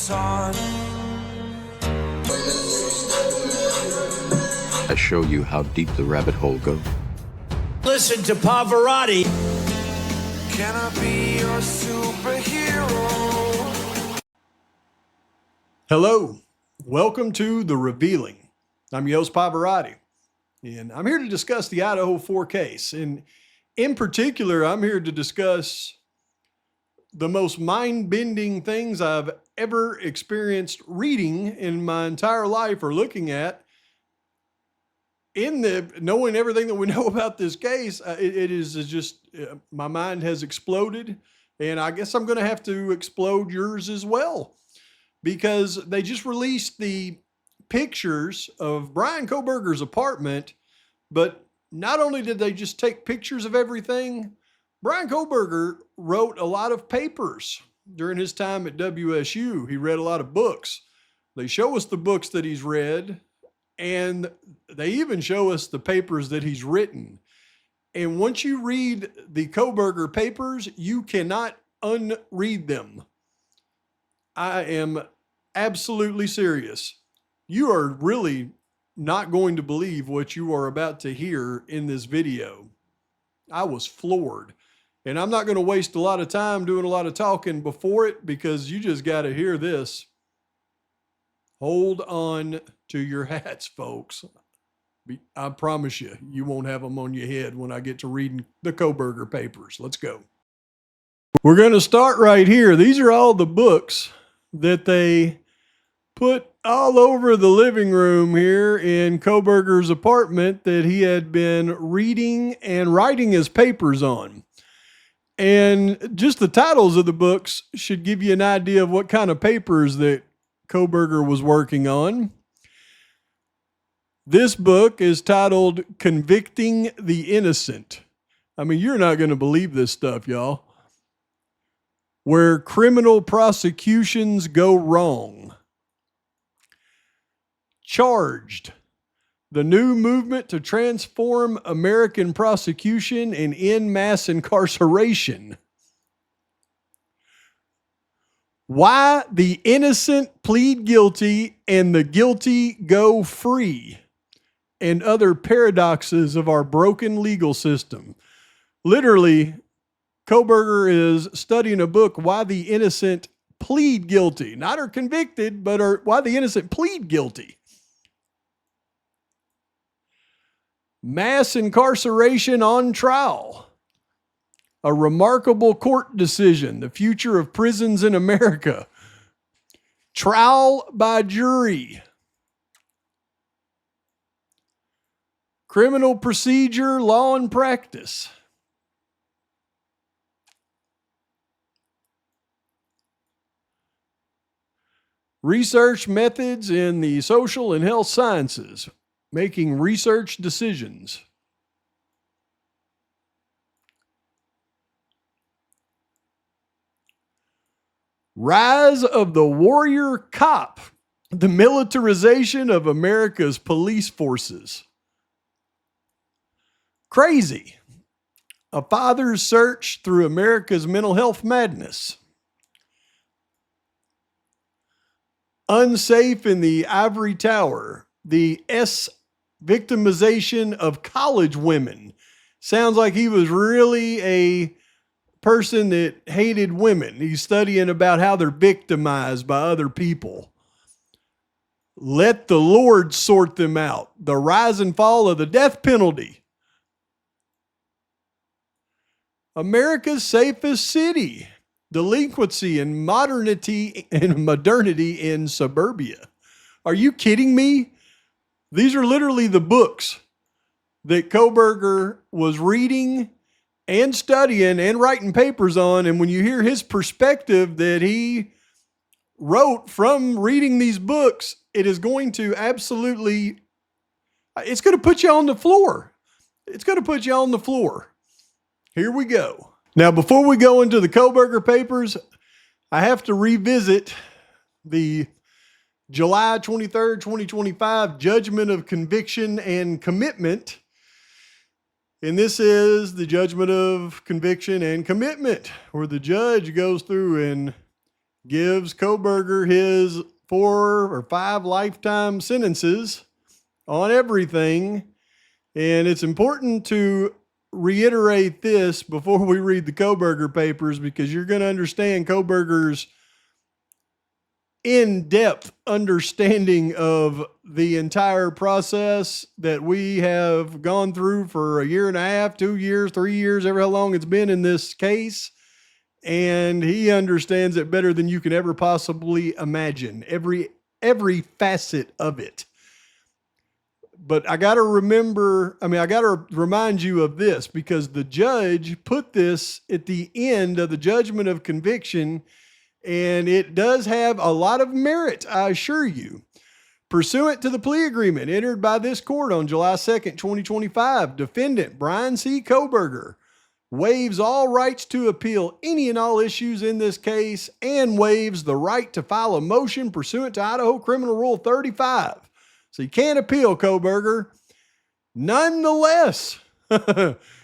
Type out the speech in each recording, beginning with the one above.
on. I show you how deep the rabbit hole goes. Listen to Pavarotti. Can I be your superhero? Hello, welcome to The Revealing. I'm your host, Pavarotti, and I'm here to discuss the Idaho 4 case. And in particular, I'm here to discuss the most mind-bending things I've ever experienced reading in my entire life or looking at. Knowing everything that we know about this case, it is just, my mind has exploded, and I guess I'm going to have to explode yours as well, because they just released the pictures of Bryan Kohberger's apartment, but not only did they just take pictures of everything, Bryan Kohbeger wrote a lot of papers during his time at WSU. He read a lot of books. They show us the books that he's read, and they even show us the papers that he's written. And once you read the Kohberger papers, you cannot unread them. I am absolutely serious. You are really not going to believe what you are about to hear in this video. I was floored. And I'm not going to waste a lot of time doing a lot of talking before it, because you just got to hear this. Hold on to your hats, folks. I promise you, you won't have them on your head when I get to reading the Kohberger papers. Let's go. We're going to start right here. These are all the books that they put all over the living room here in Kohberger's apartment that he had been reading and writing his papers on. And just the titles of the books should give you an idea of what kind of papers that Kohberger was working on. This book is titled Convicting the Innocent. I mean, you're not going to believe this stuff, y'all. Where criminal prosecutions go wrong. Charged. The new movement to transform American prosecution and end mass incarceration. Why the innocent plead guilty and the guilty go free, and other paradoxes of our broken legal system. Literally, Kohberger is studying a book, Why the Innocent Plead Guilty. Not are convicted, but why the innocent plead guilty. Mass incarceration on trial. A remarkable court decision. The future of prisons in America. Trial by jury. Criminal procedure, law and practice. Research methods in the social and health sciences. Making research decisions. Rise of the warrior cop. The militarization of America's police forces. Crazy. A father's search through America's mental health madness. Unsafe in the ivory tower. The victimization of college women. Sounds like he was really a person that hated women. He's studying about how they're victimized by other people. Let the Lord sort them out. The rise and fall of the death penalty. America's safest city. Delinquency and modernity in suburbia. Are you kidding me? These are literally the books that Kohberger was reading and studying and writing papers on. And when you hear his perspective that he wrote from reading these books, it is going to absolutely, it's going to put you on the floor. It's going to put you on the floor. Here we go. Now, before we go into the Kohberger papers, I have to revisit the July 23rd, 2025 judgment of conviction and commitment. And this is the judgment of conviction and commitment, where the judge goes through and gives Kohberger his 4 or 5 lifetime sentences on everything. And it's important to reiterate this before we read the Kohberger papers, because you're going to understand Kohberger's in-depth understanding of the entire process that we have gone through for 1.5 years, 2 years, 3 years, ever how long it's been in this case. And he understands it better than you can ever possibly imagine, every facet of it. But I got to remind you of this, because the judge put this at the end of the judgment of conviction, and it does have a lot of merit, I assure you. Pursuant to the plea agreement entered by this court on July 2nd, 2025, defendant Bryan C. Kohberger waives all rights to appeal any and all issues in this case, and waives the right to file a motion pursuant to Idaho Criminal Rule 35. So you can't appeal, Kohberger. Nonetheless,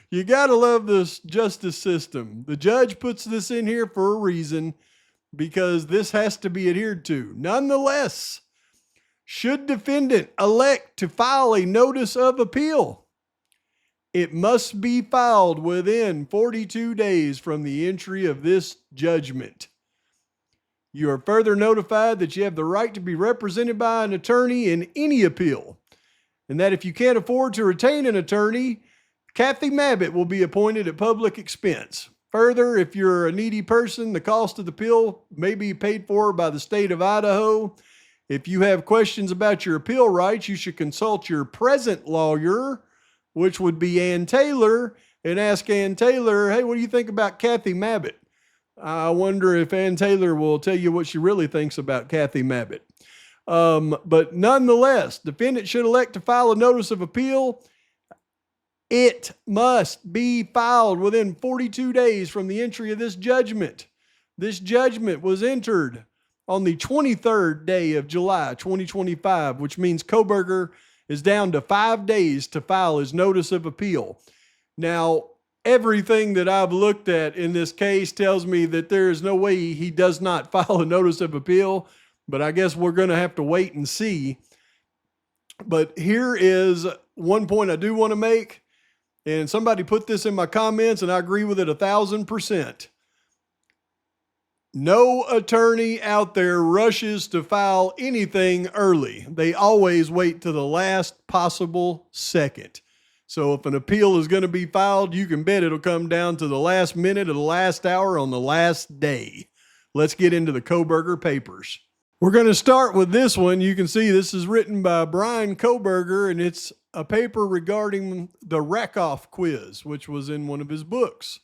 you got to love this justice system. The judge puts this in here for a reason, because this has to be adhered to. Nonetheless, should defendant elect to file a notice of appeal, it must be filed within 42 days from the entry of this judgment. You are further notified that you have the right to be represented by an attorney in any appeal, and that if you can't afford to retain an attorney, Kathy Mabbitt will be appointed at public expense. Further, if you're a needy person, the cost of the appeal may be paid for by the state of Idaho. If you have questions about your appeal rights, you should consult your present lawyer, which would be Ann Taylor, and ask Ann Taylor, hey, what do you think about Kathy Mabbitt? I wonder if Ann Taylor will tell you what she really thinks about Kathy Mabbitt. But nonetheless, defendant should elect to file a notice of appeal. It must be filed within 42 days from the entry of this judgment. This judgment was entered on the 23rd day of July, 2025, which means Kohberger is down to 5 days to file his notice of appeal. Now, everything that I've looked at in this case tells me that there is no way he does not file a notice of appeal, but I guess we're going to have to wait and see. But here is one point I do want to make. And somebody put this in my comments, and I agree with it 1,000%. No attorney out there rushes to file anything early. They always wait to the last possible second. So if an appeal is going to be filed, you can bet it'll come down to the last minute of the last hour on the last day. Let's get into the Kohberger papers. We're going to start with this one. You can see this is written by Bryan Kohbeger, and it's a paper regarding the Rakoff quiz, which was in one of his books.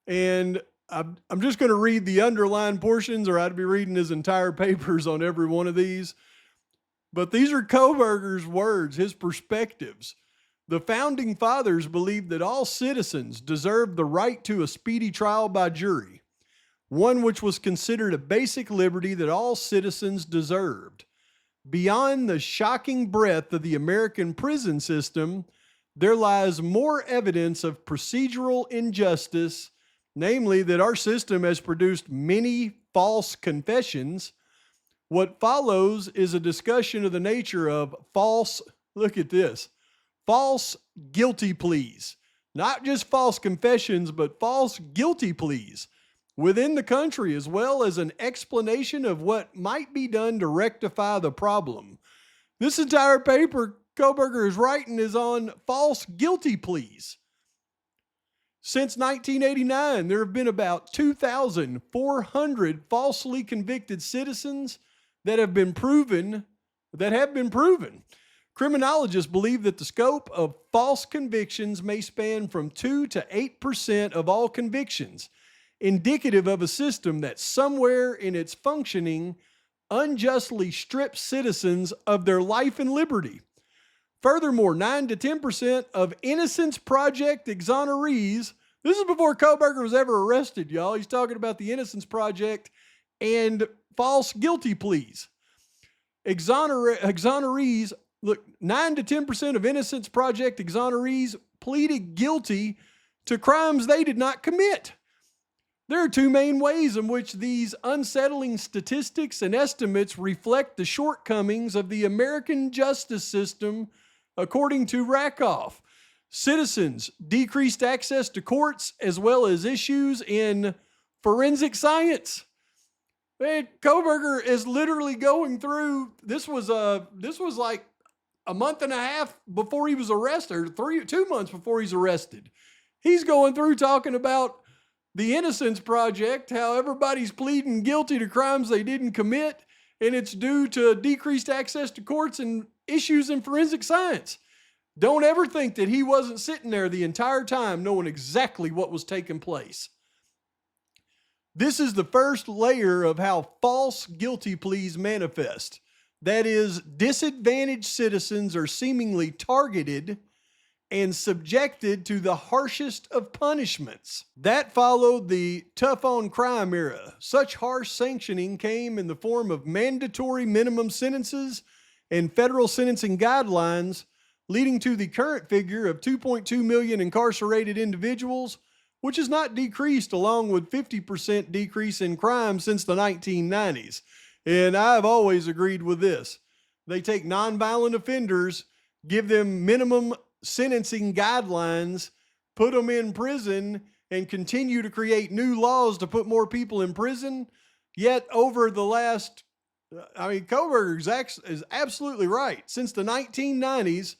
And I'm just going to read the underlined portions, or I'd be reading his entire papers on every one of these. But these are Kohberger's words, his perspectives. The founding fathers believed that all citizens deserved the right to a speedy trial by jury, one which was considered a basic liberty that all citizens deserved. Beyond the shocking breadth of the American prison system, there lies more evidence of procedural injustice, namely that our system has produced many false confessions. What follows is a discussion of the nature of false guilty pleas. Not just false confessions, but false guilty pleas within the country, as well as an explanation of what might be done to rectify the problem. This entire paper Kohberger is writing is on false guilty pleas. Since 1989, there have been about 2,400 falsely convicted citizens that have been proven. Criminologists believe that the scope of false convictions may span from 2 to 8% of all convictions, indicative of a system that somewhere in its functioning unjustly strips citizens of their life and liberty. Furthermore, 9 to 10% of Innocence Project exonerees, this is before Kohberger was ever arrested, y'all. He's talking about the Innocence Project and false guilty pleas. Exonerees, look, 9 to 10% of Innocence Project exonerees pleaded guilty to crimes they did not commit. There are two main ways in which these unsettling statistics and estimates reflect the shortcomings of the American justice system, according to Rakoff. Citizens' decreased access to courts, as well as issues in forensic science. Man, Kohberger is literally going through, this was like a month and a half before he was arrested, or 2 months before he's arrested. He's going through talking about the Innocence Project, how everybody's pleading guilty to crimes they didn't commit, and it's due to decreased access to courts and issues in forensic science. Don't ever think that he wasn't sitting there the entire time knowing exactly what was taking place. This is the first layer of how false guilty pleas manifest. That is, disadvantaged citizens are seemingly targeted and subjected to the harshest of punishments. That followed the tough on crime era. Such harsh sanctioning came in the form of mandatory minimum sentences and federal sentencing guidelines, leading to the current figure of 2.2 million incarcerated individuals, which has not decreased, along with 50% decrease in crime since the 1990s. And I've always agreed with this. They take nonviolent offenders, give them minimum sentencing guidelines, put them in prison, and continue to create new laws to put more people in prison. Yet over the last, Kohberger is absolutely right. Since the 1990s,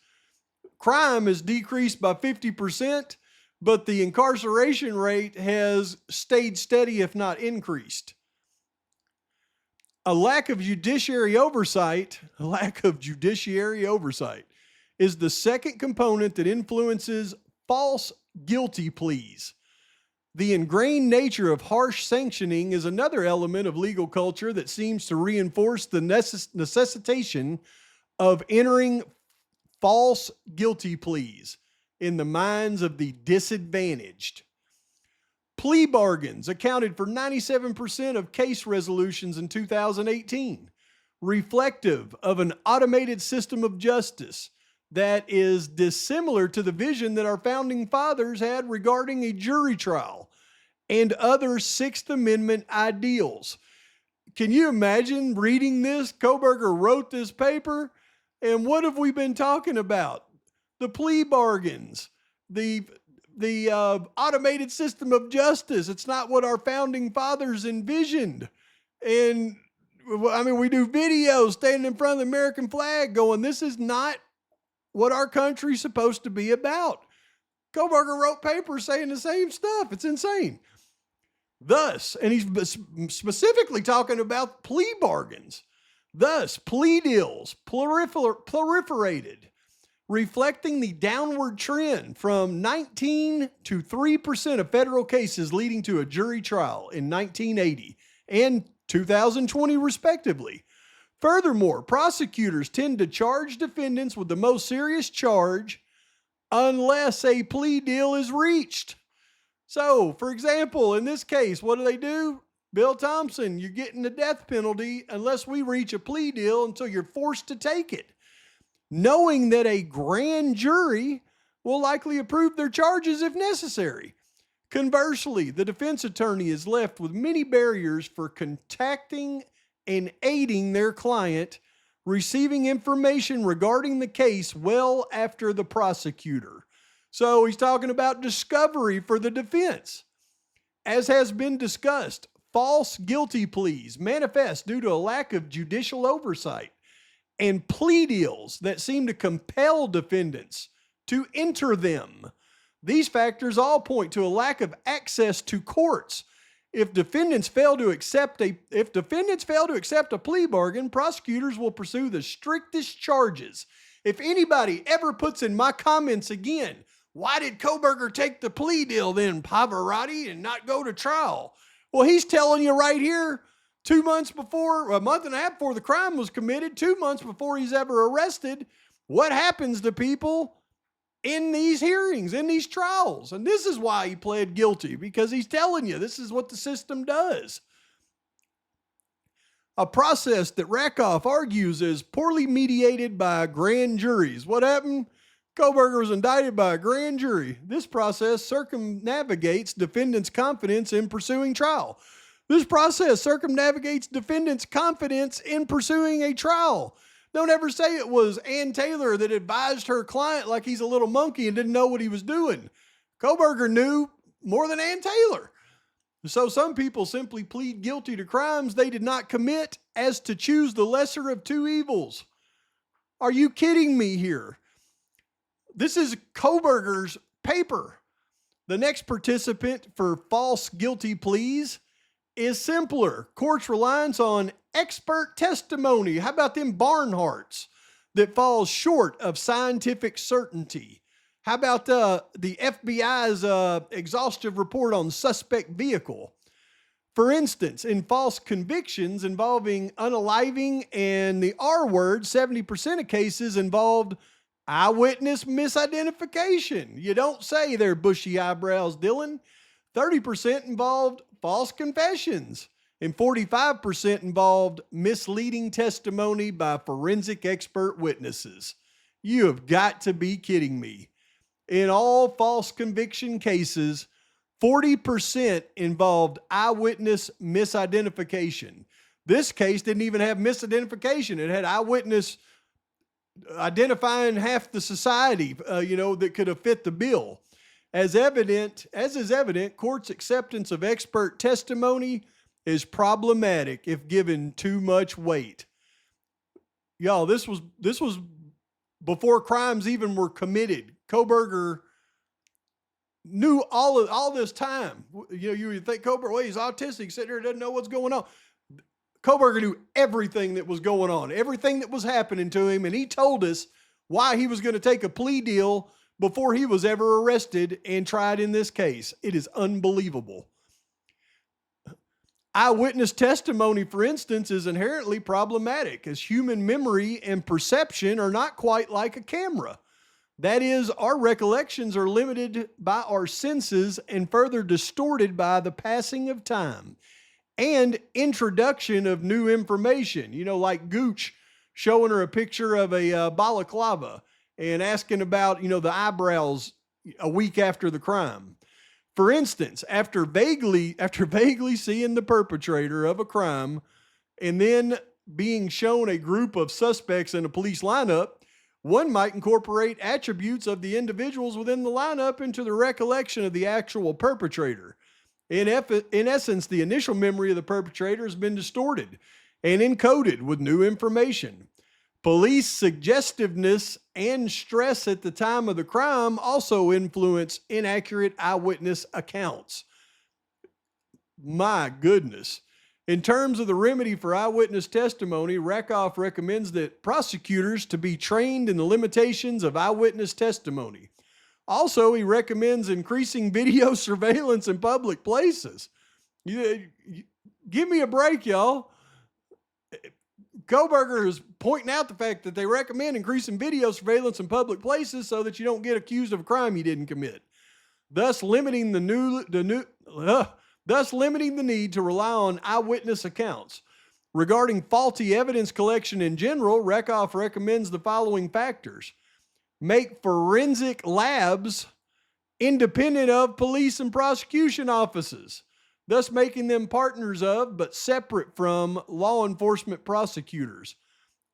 crime has decreased by 50%, but the incarceration rate has stayed steady, if not increased. A lack of judiciary oversight is the second component that influences false guilty pleas. The ingrained nature of harsh sanctioning is another element of legal culture that seems to reinforce the necessitation of entering false guilty pleas in the minds of the disadvantaged. Plea bargains accounted for 97% of case resolutions in 2018, reflective of an automated system of justice that is dissimilar to the vision that our founding fathers had regarding a jury trial and other Sixth Amendment ideals. Can you imagine reading this? Kohberger wrote this paper, and what have we been talking about? The plea bargains, the automated system of justice. It's not what our founding fathers envisioned. And we do videos standing in front of the American flag going, this is not what our country's supposed to be about. Kohberger wrote papers saying the same stuff. It's insane. Thus, and he's specifically talking about plea bargains. Thus, plea deals proliferated, reflecting the downward trend from 19 to 3% of federal cases leading to a jury trial in 1980 and 2020, respectively. Furthermore, prosecutors tend to charge defendants with the most serious charge unless a plea deal is reached. So, for example, in this case, what do? Bill Thompson, you're getting the death penalty unless we reach a plea deal until you're forced to take it, knowing that a grand jury will likely approve their charges if necessary. Conversely, the defense attorney is left with many barriers for contacting and aiding their client, receiving information regarding the case well after the prosecutor. So he's talking about discovery for the defense. As has been discussed, false guilty pleas manifest due to a lack of judicial oversight and plea deals that seem to compel defendants to enter them. These factors all point to a lack of access to courts. If defendants fail to accept a plea bargain, prosecutors will pursue the strictest charges. If anybody ever puts in my comments again, why did Kohberger take the plea deal then, Pavarotti, and not go to trial? Well, he's telling you right here, 2 months before, a month and a half before the crime was committed, 2 months before he's ever arrested, what happens to people in these hearings, in these trials. And this is why he pled guilty, because he's telling you this is what the system does. A process that Rakoff argues is poorly mediated by grand juries. What happened? Kohberger was indicted by a grand jury. This process circumnavigates defendants' confidence in pursuing trial. This process circumnavigates defendants' confidence in pursuing a trial. Don't ever say it was Ann Taylor that advised her client like he's a little monkey and didn't know what he was doing. Kohberger knew more than Ann Taylor. So some people simply plead guilty to crimes they did not commit as to choose the lesser of two evils. Are you kidding me here? This is Kohberger's paper. The next participant for false guilty pleas is simpler. Court's reliance on expert testimony. How about them Barnharts that falls short of scientific certainty? How about the FBI's exhaustive report on suspect vehicle? For instance, in false convictions involving unaliving and the R word, 70% of cases involved eyewitness misidentification. You don't say they're bushy eyebrows, Dylan. 30% involved false confessions, and 45% involved misleading testimony by forensic expert witnesses. You have got to be kidding me. In all false conviction cases, 40% involved eyewitness misidentification. This case didn't even have misidentification. It had eyewitness identifying half the society, that could have fit the bill. As is evident, court's acceptance of expert testimony is problematic if given too much weight. Y'all, this was before crimes even were committed. Kohberger knew all this time. You would think Kohberger, well, he's autistic, sitting there, doesn't know what's going on. Kohberger knew everything that was going on, everything that was happening to him, and he told us why he was going to take a plea deal before he was ever arrested and tried in this case. It is unbelievable. Eyewitness testimony, for instance, is inherently problematic, as human memory and perception are not quite like a camera. That is, our recollections are limited by our senses and further distorted by the passing of time and introduction of new information. Like Gooch showing her a picture of a balaclava and asking about, the eyebrows a week after the crime. For instance, after vaguely seeing the perpetrator of a crime and then being shown a group of suspects in a police lineup, one might incorporate attributes of the individuals within the lineup into the recollection of the actual perpetrator. In essence, the initial memory of the perpetrator has been distorted and encoded with new information. Police suggestiveness and stress at the time of the crime also influence inaccurate eyewitness accounts. My goodness. In terms of the remedy for eyewitness testimony, Rakoff recommends that prosecutors to be trained in the limitations of eyewitness testimony. Also, he recommends increasing video surveillance in public places. Give me a break, y'all. Kohberger is pointing out the fact that they recommend increasing video surveillance in public places so that you don't get accused of a crime you didn't commit, thus limiting the need to rely on eyewitness accounts. Regarding faulty evidence collection in general, Rakoff recommends the following factors. Make forensic labs independent of police and prosecution offices, thus making them partners of, but separate from, law enforcement prosecutors.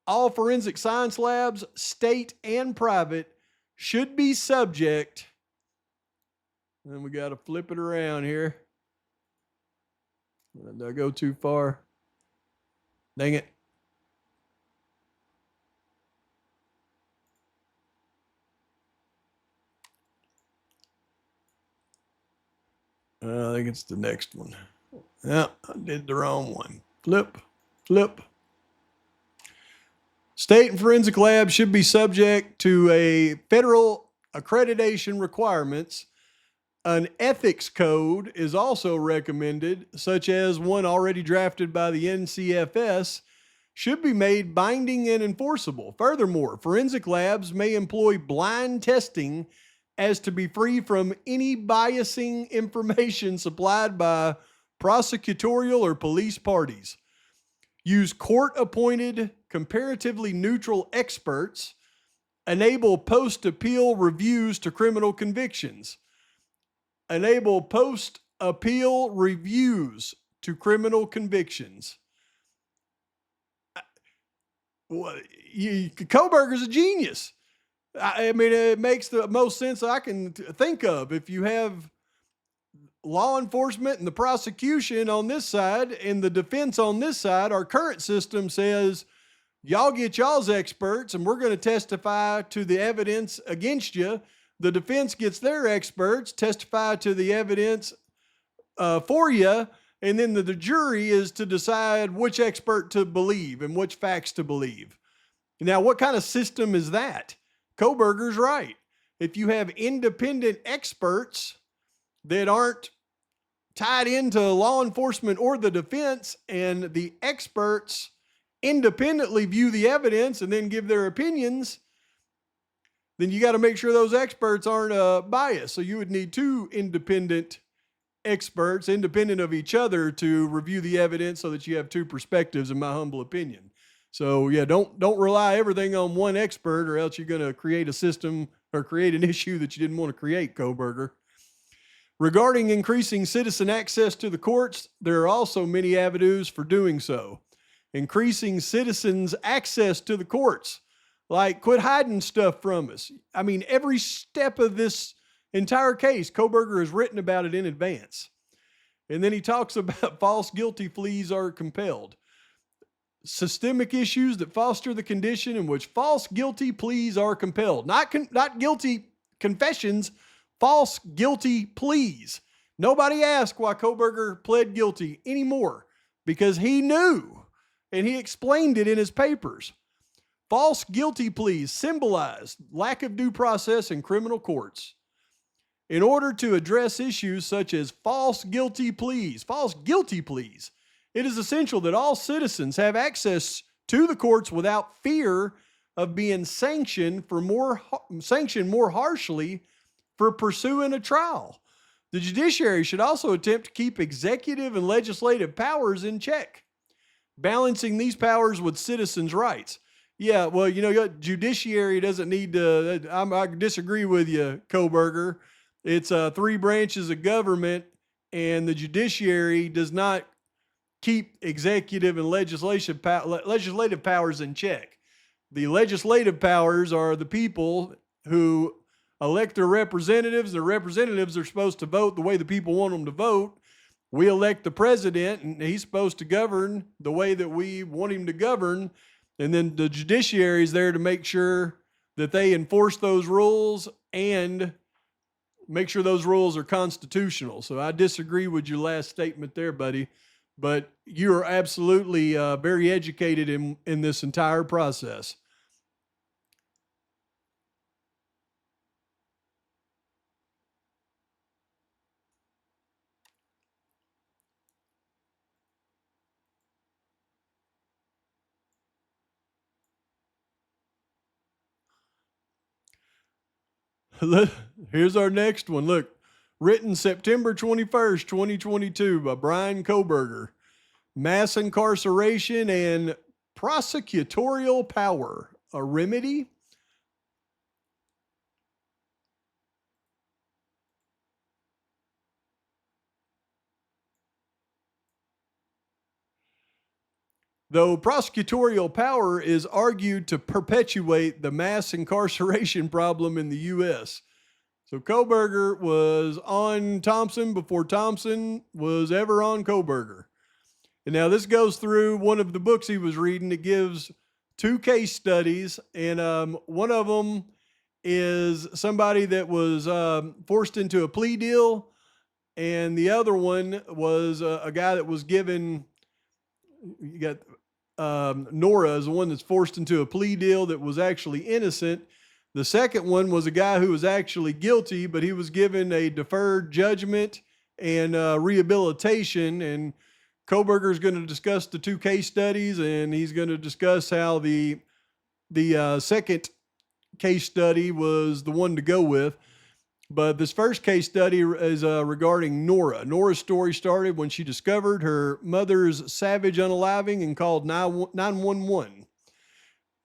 All forensic science labs, state and private, should be subject, and we got to flip it around here. Did I go too far? Dang it. I think it's the next one. Yeah, I did the wrong one. Flip. State and forensic labs should be subject to a federal accreditation requirements. An ethics code is also recommended, such as one already drafted by the NCFS, should be made binding and enforceable. Furthermore, forensic labs may employ blind testing as to be free from any biasing information supplied by prosecutorial or police parties. Use court-appointed, comparatively neutral experts. enable post-appeal reviews to criminal convictions. Enable post-appeal reviews to criminal convictions. Kohberger's a genius. I mean, it makes the most sense I can think of. If you have law enforcement and the prosecution on this side and the defense on this side, our current system says, y'all get y'all's experts and we're going to testify to the evidence against you. The defense gets their experts, testify to the evidence for you, and then the jury is to decide which expert to believe and which facts to believe. Now, what kind of system is that? Kohberger's right. If you have independent experts that aren't tied into law enforcement or the defense, and the experts independently view the evidence and then give their opinions, then you got to make sure those experts aren't biased. So you would need two independent experts, independent of each other, to review the evidence so that you have two perspectives, in my humble opinion. So yeah, don't rely everything on one expert, or else you're going to create a system or create an issue that you didn't want to create, Kohberger. Regarding increasing citizen access to the courts, there are also many avenues for doing so. Increasing citizens' access to the courts, like quit hiding stuff from us. I mean, every step of this entire case, Kohberger has written about it in advance. And then he talks about false guilty pleas are compelled. Systemic issues that foster the condition in which false guilty pleas are compelled. Not guilty confessions, false guilty pleas. Nobody asked why Kohberger pled guilty anymore, because he knew, and he explained it in his papers. False guilty pleas symbolize lack of due process in criminal courts. In order to address issues such as false guilty pleas, it is essential that all citizens have access to the courts without fear of being sanctioned more harshly for pursuing a trial. The judiciary should also attempt to keep executive and legislative powers in check, balancing these powers with citizens' rights. Yeah, well, judiciary doesn't need to, I disagree with you, Kohberger. It's three branches of government, and the judiciary does not keep executive and legislative powers in check. The legislative powers are the people who elect their representatives. The representatives are supposed to vote the way the people want them to vote. We elect the president, and he's supposed to govern the way that we want him to govern. And then the judiciary is there to make sure that they enforce those rules and make sure those rules are constitutional. So I disagree with your last statement there, buddy. But you are absolutely very educated in this entire process. Here's our next one. Look, written September 21st, 2022 by Bryan Kohbeger. Mass incarceration and prosecutorial power, a remedy? Though prosecutorial power is argued to perpetuate the mass incarceration problem in the U.S. So Kohberger was on Thompson before Thompson was ever on Kohberger. And now this goes through one of the books he was reading. It gives two case studies, and one of them is somebody that was forced into a plea deal, and the other one was a guy that was given, you got Nora is the one that's forced into a plea deal that was actually innocent. The second one was a guy who was actually guilty, but he was given a deferred judgment and rehabilitation. And Kohberger is going to discuss the two case studies, and he's going to discuss how the second case study was the one to go with. But this first case study is regarding Nora. Nora's story started when she discovered her mother's savage unaliving and called 911.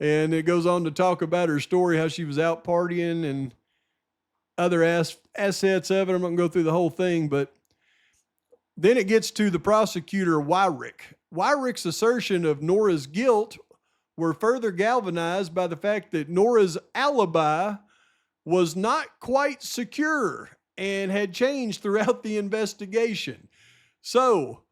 And it goes on to talk about her story, how she was out partying and other assets of it. I'm not going to go through the whole thing, but then it gets to the prosecutor, Wyrick. Wyrick's assertion of Nora's guilt were further galvanized by the fact that Nora's alibi was not quite secure and had changed throughout the investigation. So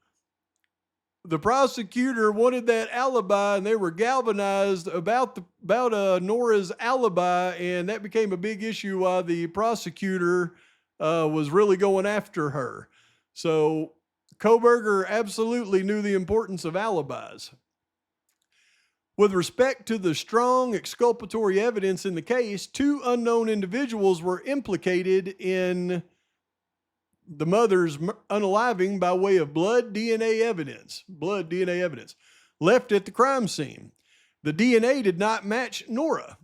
the prosecutor wanted that alibi, and they were galvanized about Nora's alibi, and that became a big issue while the prosecutor was really going after her. So Kohberger absolutely knew the importance of alibis. With respect to the strong exculpatory evidence in the case, 2 unknown individuals were implicated in the mother's unaliving by way of blood DNA evidence left at the crime scene. The DNA did not match Nora.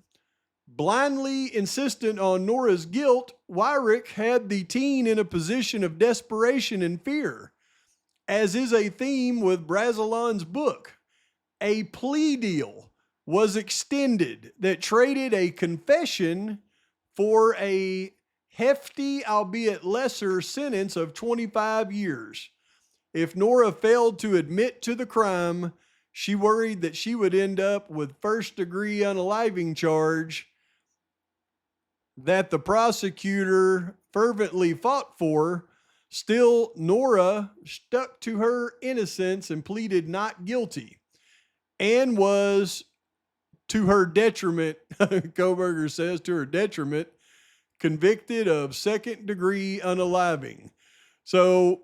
Blindly insistent on Nora's guilt, Wyrick had the teen in a position of desperation and fear, as is a theme with Bryan'S book. A plea deal was extended that traded a confession for a hefty, albeit lesser, sentence of 25 years. If Nora failed to admit to the crime, she worried that she would end up with first-degree unaliving charge that the prosecutor fervently fought for. Still, Nora stuck to her innocence and pleaded not guilty, and was, to her detriment, Kohberger says, to her detriment, convicted of second-degree unaliving. So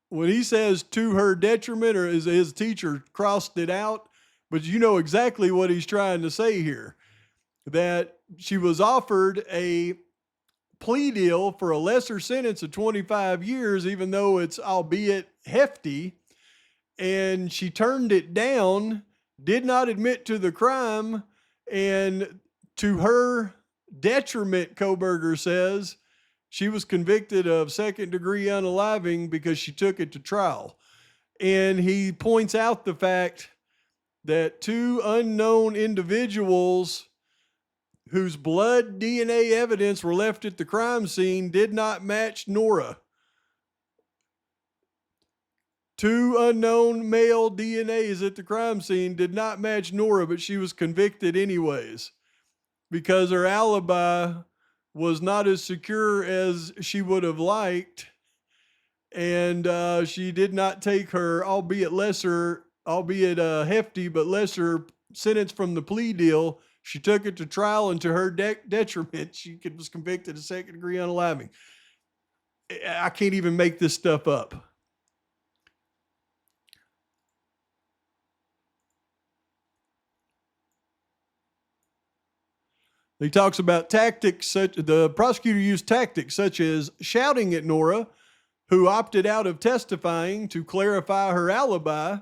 when he says to her detriment, or his teacher crossed it out, but you know exactly what he's trying to say here, that she was offered a plea deal for a lesser sentence of 25 years, even though it's albeit hefty, and she turned it down, did not admit to the crime, and to her detriment, Kohberger says, she was convicted of second-degree unaliving because she took it to trial. And he points out the fact that 2 unknown individuals whose blood DNA evidence were left at the crime scene did not match Nora. 2 unknown male DNAs at the crime scene did not match Nora, but she was convicted anyways because her alibi was not as secure as she would have liked, and she did not take her, albeit hefty, but lesser sentence from the plea deal. She took it to trial, and to her detriment, she was convicted of second-degree unaliving. I can't even make this stuff up. He talks about tactics the prosecutor used tactics such as shouting at Nora, who opted out of testifying to clarify her alibi.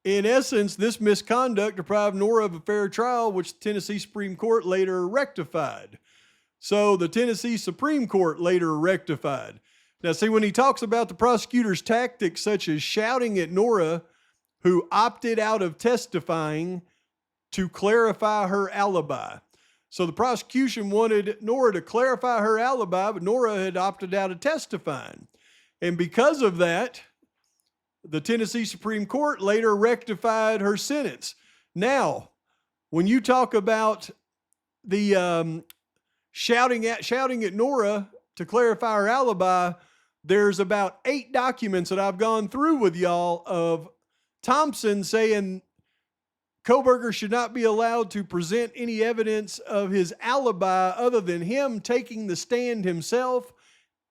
In essence, this misconduct deprived Nora of a fair trial, which the Tennessee Supreme Court later rectified. So the Tennessee Supreme Court later rectified. Now, see, when he talks about the prosecutor's tactics such as shouting at Nora, who opted out of testifying to clarify her alibi. So the prosecution wanted Nora to clarify her alibi, but Nora had opted out of testifying. And because of that, the Tennessee Supreme Court later rectified her sentence. Now, when you talk about the shouting at Nora to clarify her alibi, there's about 8 documents that I've gone through with y'all of Thompson saying Kohberger should not be allowed to present any evidence of his alibi other than him taking the stand himself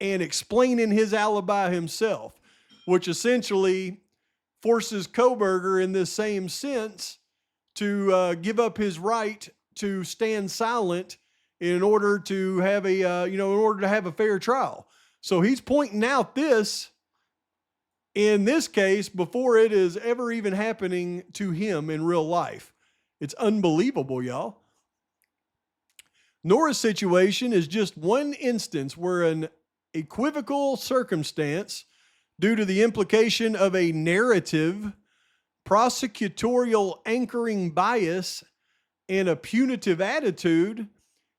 and explaining his alibi himself, which essentially forces Kohberger in this same sense to give up his right to stand silent in order to have a fair trial. So he's pointing out this in this case before it is ever even happening to him in real life. It's unbelievable, y'all. Nora's situation is just one instance where an equivocal circumstance, due to the implication of a narrative, prosecutorial anchoring bias, and a punitive attitude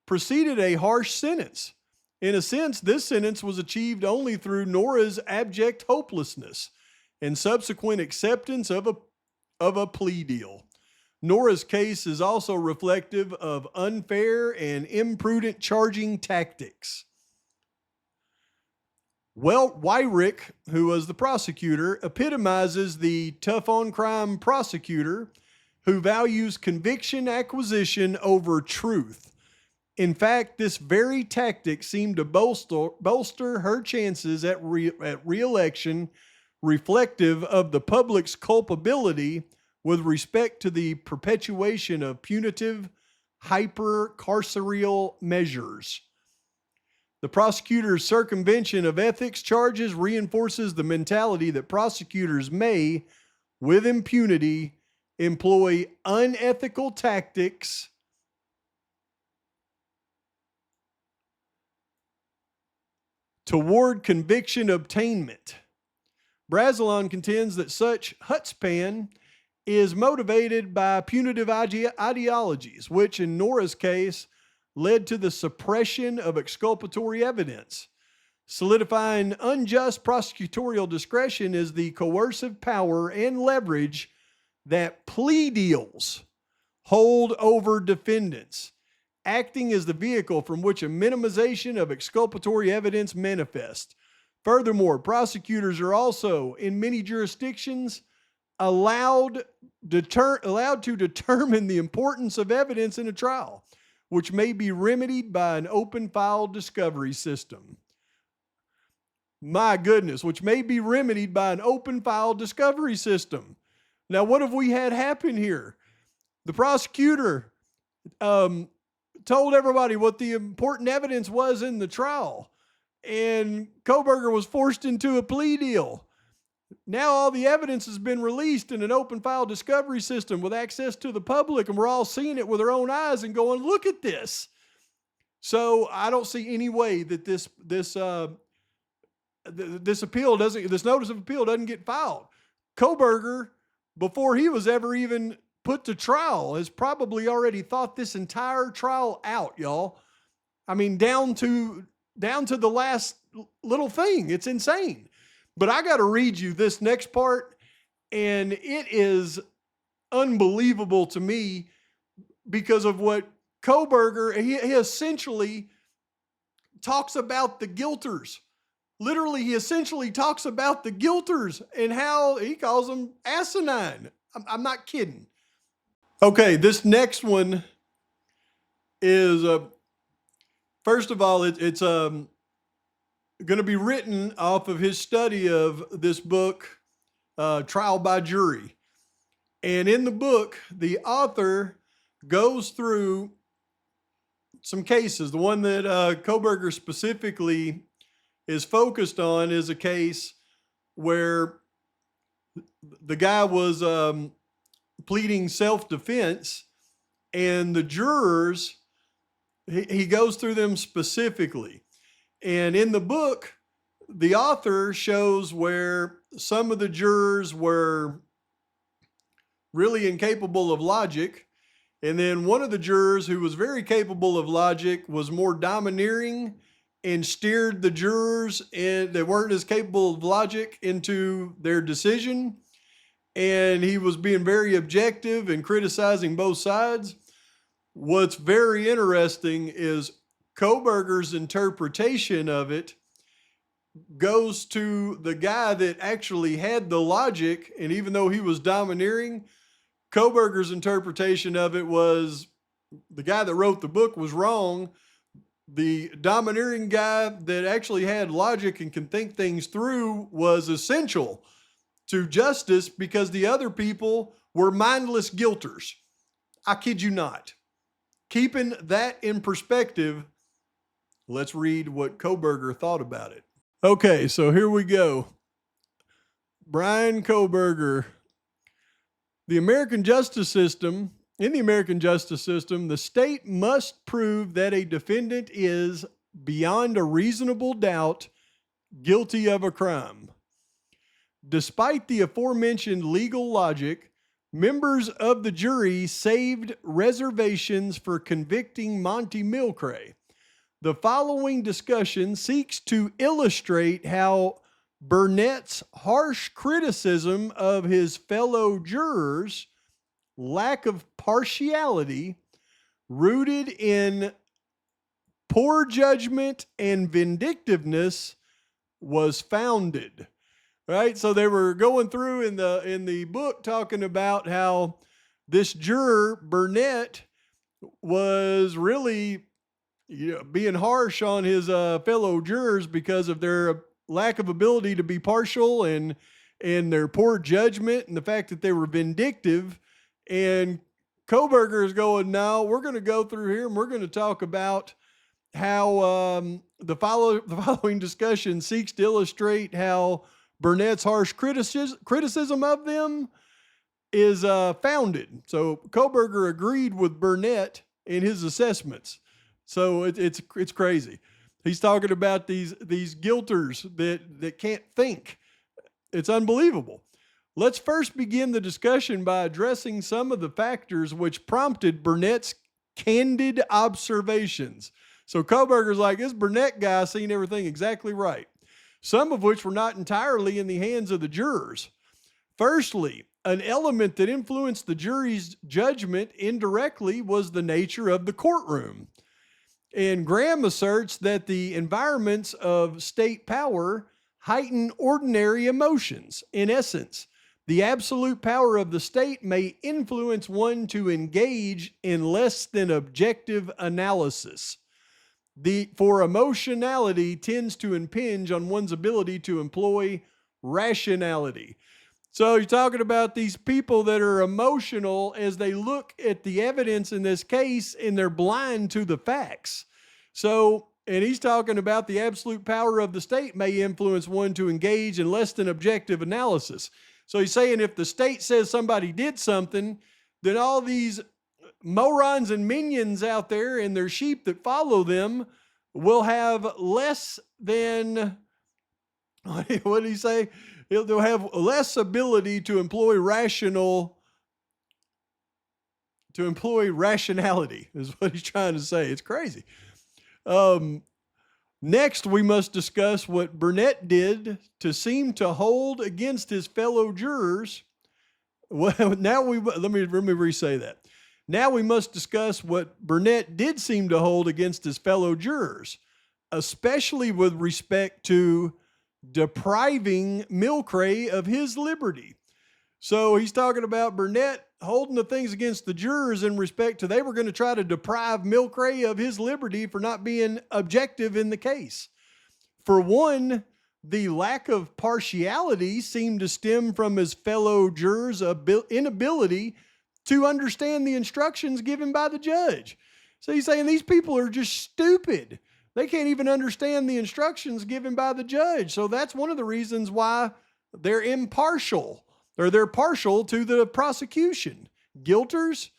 preceded a harsh sentence. In a sense, this sentence was achieved only through Nora's abject hopelessness and subsequent acceptance of a plea deal. Nora's case is also reflective of unfair and imprudent charging tactics. Well, Wyrick, who was the prosecutor, epitomizes the tough-on-crime prosecutor who values conviction acquisition over truth. In fact, this very tactic seemed to bolster her chances at re-election, reflective of the public's culpability with respect to the perpetuation of punitive hypercarceral measures. The prosecutor's circumvention of ethics charges reinforces the mentality that prosecutors may, with impunity, employ unethical tactics toward conviction obtainment. Brazelon contends that such chutzpah is motivated by punitive ideologies, which in Nora's case led to the suppression of exculpatory evidence. Solidifying unjust prosecutorial discretion is the coercive power and leverage that plea deals hold over defendants, acting as the vehicle from which a minimization of exculpatory evidence manifests. Furthermore, prosecutors are also, in many jurisdictions, allowed to determine the importance of evidence in a trial, which may be remedied by an open file discovery system. My goodness, which may be remedied by an open file discovery system. Now, what have we had happen here? The prosecutor told everybody what the important evidence was in the trial, and Kohberger was forced into a plea deal. Now all the evidence has been released in an open file discovery system with access to the public, and we're all seeing it with our own eyes and going, look at this. So I don't see any way that this notice of appeal doesn't get filed. Kohberger, before he was ever even put to trial, has probably already thought this entire trial out, y'all. I mean, down to the last little thing. It's insane. But I got to read you this next part, and it is unbelievable to me because of what Kohberger, he essentially talks about the guilters. Literally, he essentially talks about the guilters and how he calls them asinine. I'm not kidding. Okay, this next one is, first of all, it's going to be written off of his study of this book, Trial by Jury. And in the book, the author goes through some cases. The one that Kohberger specifically is focused on is a case where the guy was pleading self-defense, and the jurors, he goes through them specifically. And in the book, the author shows where some of the jurors were really incapable of logic. And then one of the jurors who was very capable of logic was more domineering and steered the jurors that weren't as capable of logic into their decision. And he was being very objective and criticizing both sides. What's very interesting is Kohberger's interpretation of it goes to the guy that actually had the logic, and even though he was domineering, Kohberger's interpretation of it was the guy that wrote the book was wrong. The domineering guy that actually had logic and can think things through was essential to justice because the other people were mindless guilters. I kid you not. Keeping that in perspective, let's read what Kohberger thought about it. Okay, so here we go. Bryan Kohberger. In the American justice system, the state must prove that a defendant is, beyond a reasonable doubt, guilty of a crime. Despite the aforementioned legal logic, Members of the jury saved reservations for convicting Monty Milcray. The following discussion seeks to illustrate how Burnett's harsh criticism of his fellow jurors, lack of partiality, rooted in poor judgment and vindictiveness, was founded. Right? So they were going through in the book talking about how this juror, Burnett, was really being harsh on his fellow jurors because of their lack of ability to be partial and their poor judgment and the fact that they were vindictive. And Kohberger is going, no, we're going to go through here and we're going to talk about how the following discussion seeks to illustrate how Burnett's harsh criticism of them is founded. So Kohberger agreed with Burnett in his assessments. So it's crazy. He's talking about these guilters that can't think. It's unbelievable. Let's first begin the discussion by addressing some of the factors which prompted Burnett's candid observations. So Kohberger's like, this Burnett guy seen everything exactly right, some of which were not entirely in the hands of the jurors. Firstly, an element that influenced the jury's judgment indirectly was the nature of the courtroom. And Graham asserts that the environments of state power heighten ordinary emotions. In essence, the absolute power of the state may influence one to engage in less than objective analysis. For emotionality tends to impinge on one's ability to employ rationality. So you're talking about these people that are emotional as they look at the evidence in this case and they're blind to the facts. So, and he's talking about the absolute power of the state may influence one to engage in less than objective analysis. So he's saying if the state says somebody did something, then all these morons and minions out there and their sheep that follow them will have less than, what did he say? They'll have less ability to employ rationality is what he's trying to say. It's crazy. Next, we must discuss what Burnett did to seem to hold against his fellow jurors. Well, let me re-say that. Now we must discuss what Burnett did seem to hold against his fellow jurors, especially with respect to depriving Milcray of his liberty. So he's talking about Burnett holding the things against the jurors in respect to they were going to try to deprive Milcray of his liberty for not being objective in the case. For one, the lack of partiality seemed to stem from his fellow jurors' inability to understand the instructions given by the judge. So he's saying these people are just stupid. They can't even understand the instructions given by the judge. So that's one of the reasons why they're impartial, or they're partial to the prosecution. Guilters.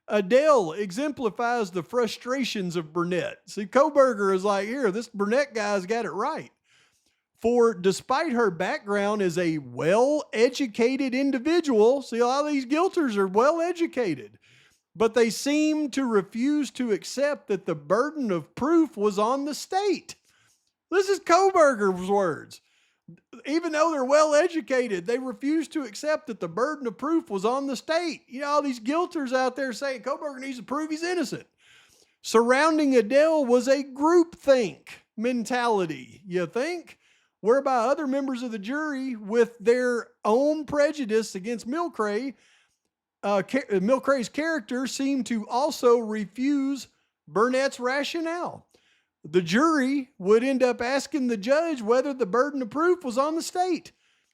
Adele exemplifies the frustrations of Burnett. See, Kohberger is like, here, this Burnett guy's got it right. For despite her background as a well-educated individual, see, a lot of these guilters are well-educated, but they seem to refuse to accept that the burden of proof was on the state. This is Kohberger's words. Even though they're well-educated, they refuse to accept that the burden of proof was on the state. You know, all these guilters out there saying Kohberger needs to prove he's innocent. Surrounding Adele was a groupthink mentality, you think? Whereby other members of the jury, with their own prejudice against Milcray, Milcray's character, seemed to also refuse Burnett's rationale. The jury would end up asking the judge whether the burden of proof was on the state,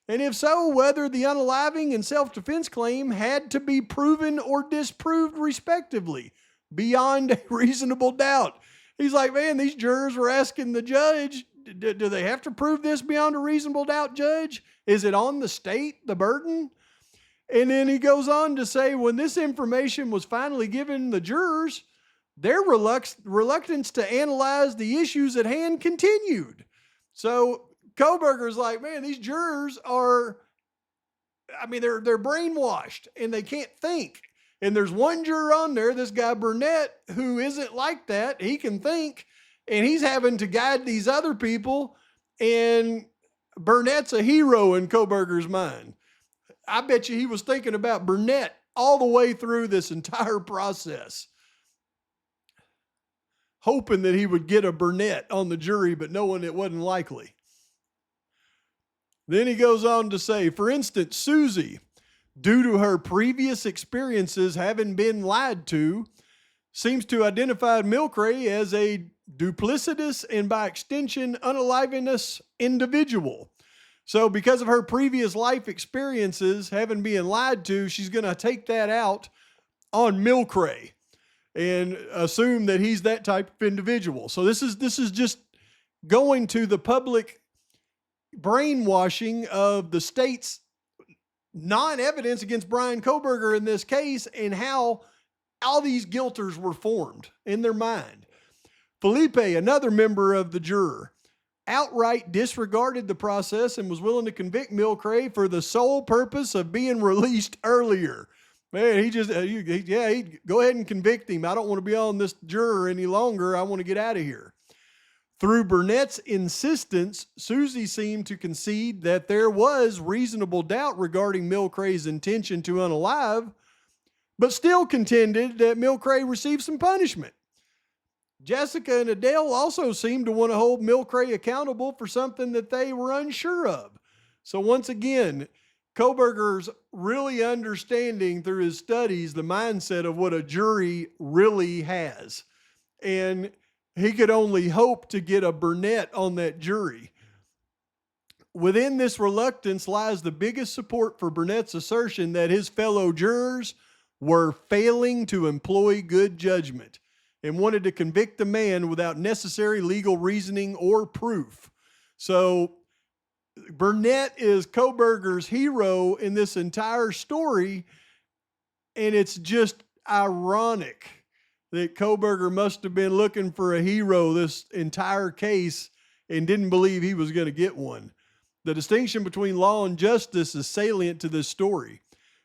and if so, whether the unaliving and self-defense claim had to be proven or disproved respectively, beyond a reasonable doubt. He's like, man, these jurors were asking the judge, do they have to prove this beyond a reasonable doubt, judge? Is it on the state, the burden? And then he goes on to say, when this information was finally given the jurors, their reluctance to analyze the issues at hand continued. So Kohberger's like, man, these jurors are I mean, they're brainwashed and they can't think. And there's one juror on there, this guy Burnett, who isn't like that. He can think, and he's having to guide these other people. And Burnett's a hero in Kohberger's mind. I bet you he was thinking about Burnett all the way through this entire process, hoping that he would get a Burnett on the jury, but knowing it wasn't likely. Then he goes on to say, for instance, Susie, due to her previous experiences having been lied to, seems to identify Milcray as a duplicitous and by extension unaliveness individual. So because of her previous life experiences having been lied to, she's going to take that out on Milcray and assume that he's that type of individual. So this is just going to the public brainwashing of the state's non-evidence against Bryan Kohberger in this case and how all these guilters were formed in their mind. Felipe, another member of the juror, outright disregarded the process and was willing to convict Milcray for the sole purpose of being released earlier. Man, he go ahead and convict him. I don't want to be on this juror any longer. I want to get out of here. Through Burnett's insistence, Susie seemed to concede that there was reasonable doubt regarding Milcray's intention to unalive, but still contended that Milcray received some punishment. Jessica and Adele also seemed to want to hold Milcray accountable for something that they were unsure of. So once again, Kohberger's really understanding through his studies the mindset of what a jury really has. And he could only hope to get a Burnett on that jury. Within this reluctance lies the biggest support for Burnett's assertion that his fellow jurors were failing to employ good judgment and wanted to convict the man without necessary legal reasoning or proof. So Burnett is Kohberger's hero in this entire story, and it's just ironic that Kohberger must have been looking for a hero this entire case and didn't believe he was going to get one. The distinction between law and justice is salient to this story.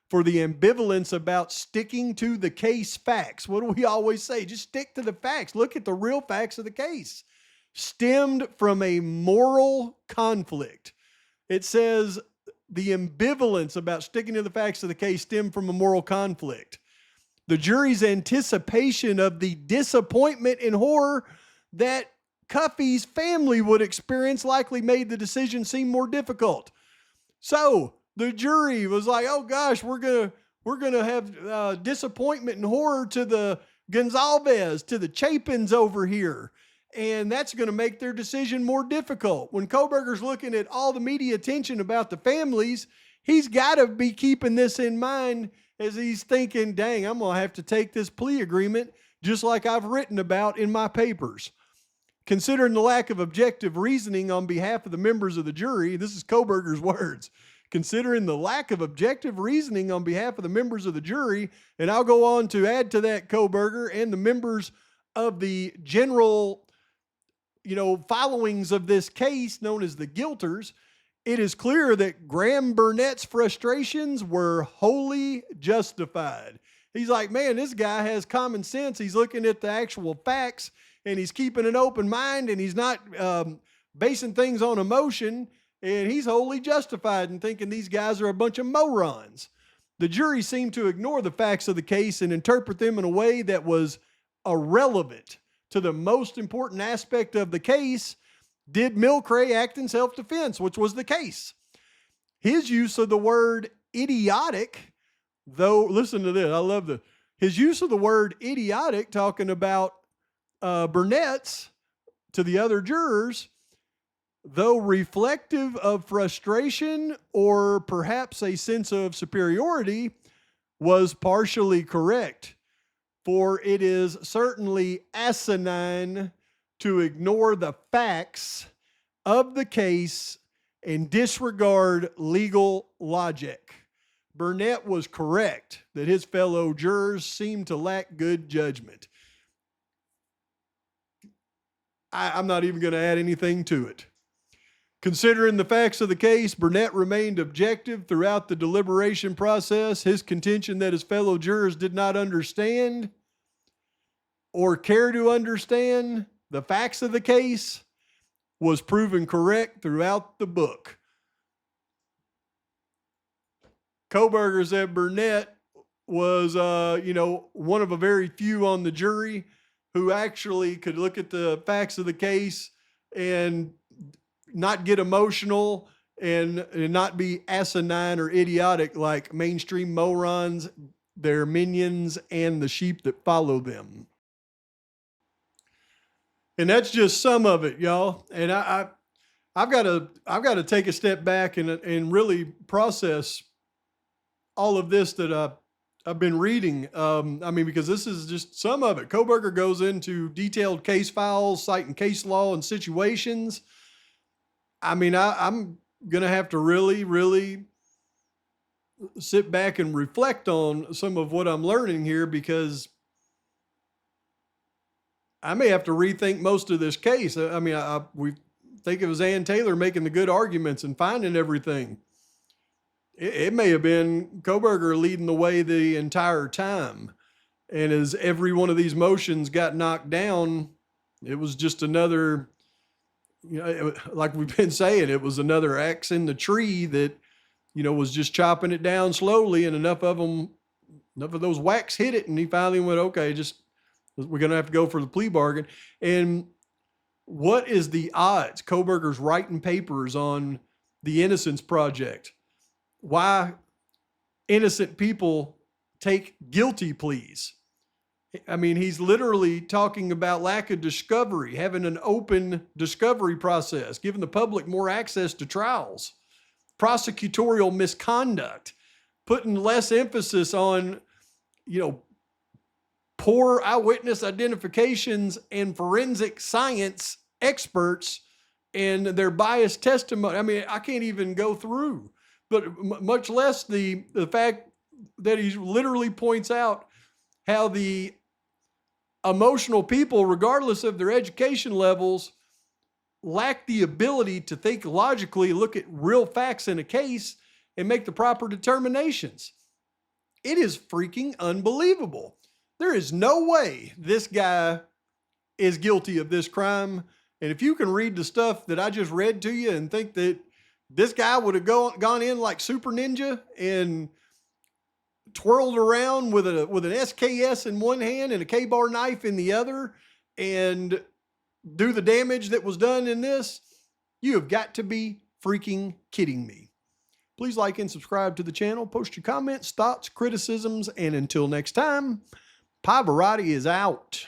For the ambivalence about sticking to the case facts, what do we always say? Just stick to the facts. Look at the real facts of the case. Stemmed from a moral conflict. It says the ambivalence about sticking to the facts of the case stemmed from a moral conflict. The jury's anticipation of the disappointment and horror that Cuffy's family would experience likely made the decision seem more difficult. So the jury was like, "Oh gosh, we're gonna have disappointment and horror to the Gonzalez, to the Chapins over here, and that's going to make their decision more difficult." When Kohberger's looking at all the media attention about the families, he's got to be keeping this in mind as he's thinking, dang, I'm going to have to take this plea agreement just like I've written about in my papers. Considering the lack of objective reasoning on behalf of the members of the jury, this is Kohberger's words, considering the lack of objective reasoning on behalf of the members of the jury, and I'll go on to add to that Kohberger and the members of the general, followings of this case known as the guilters, it is clear that Graham Burnett's frustrations were wholly justified. He's like, man, this guy has common sense. He's looking at the actual facts, and he's keeping an open mind, and he's not basing things on emotion, and he's wholly justified in thinking these guys are a bunch of morons. The jury seemed to ignore the facts of the case and interpret them in a way that was irrelevant to the most important aspect of the case. Did Milcray act in self-defense, which was the case? His use of the word idiotic, though, listen to this, I love his use of the word idiotic, talking about Burnett's to the other jurors, though reflective of frustration or perhaps a sense of superiority, was partially correct. For it is certainly asinine to ignore the facts of the case and disregard legal logic. Burnett was correct that his fellow jurors seemed to lack good judgment. I'm not even going to add anything to it. Considering the facts of the case, Burnett remained objective throughout the deliberation process. His contention that his fellow jurors did not understand or care to understand the facts of the case was proven correct throughout the book. Kohberger said Burnett was, one of a very few on the jury who actually could look at the facts of the case and not get emotional and not be asinine or idiotic like mainstream morons, their minions, and the sheep that follow them. And that's just some of it, y'all. And I've got to take a step back and really process all of this that I've been reading. Because this is just some of it. Kohberger goes into detailed case files, citing case law and situations. I'm going to have to really, really sit back and reflect on some of what I'm learning here, because I may have to rethink most of this case. We think it was Ann Taylor making the good arguments and finding everything. It may have been Kohberger leading the way the entire time. And as every one of these motions got knocked down, it was just another, like we've been saying, it was another axe in the tree that, was just chopping it down slowly, and enough of those whacks hit it. And he finally went, okay, we're going to have to go for the plea bargain. And what is the odds? Kohberger's writing papers on the Innocence Project. Why innocent people take guilty pleas. He's literally talking about lack of discovery, having an open discovery process, giving the public more access to trials, prosecutorial misconduct, putting less emphasis on, poor eyewitness identifications and forensic science experts and their biased testimony. I can't even go through, but much less the fact that he literally points out how the emotional people, regardless of their education levels, lack the ability to think logically, look at real facts in a case, and make the proper determinations. It is freaking unbelievable. There is no way this guy is guilty of this crime. And if you can read the stuff that I just read to you and think that this guy would have gone in like Super Ninja and twirled around with an SKS in one hand and a K-bar knife in the other and do the damage that was done in this, you have got to be freaking kidding me. Please like and subscribe to the channel. Post your comments, thoughts, criticisms, and until next time, Pie Variety is out.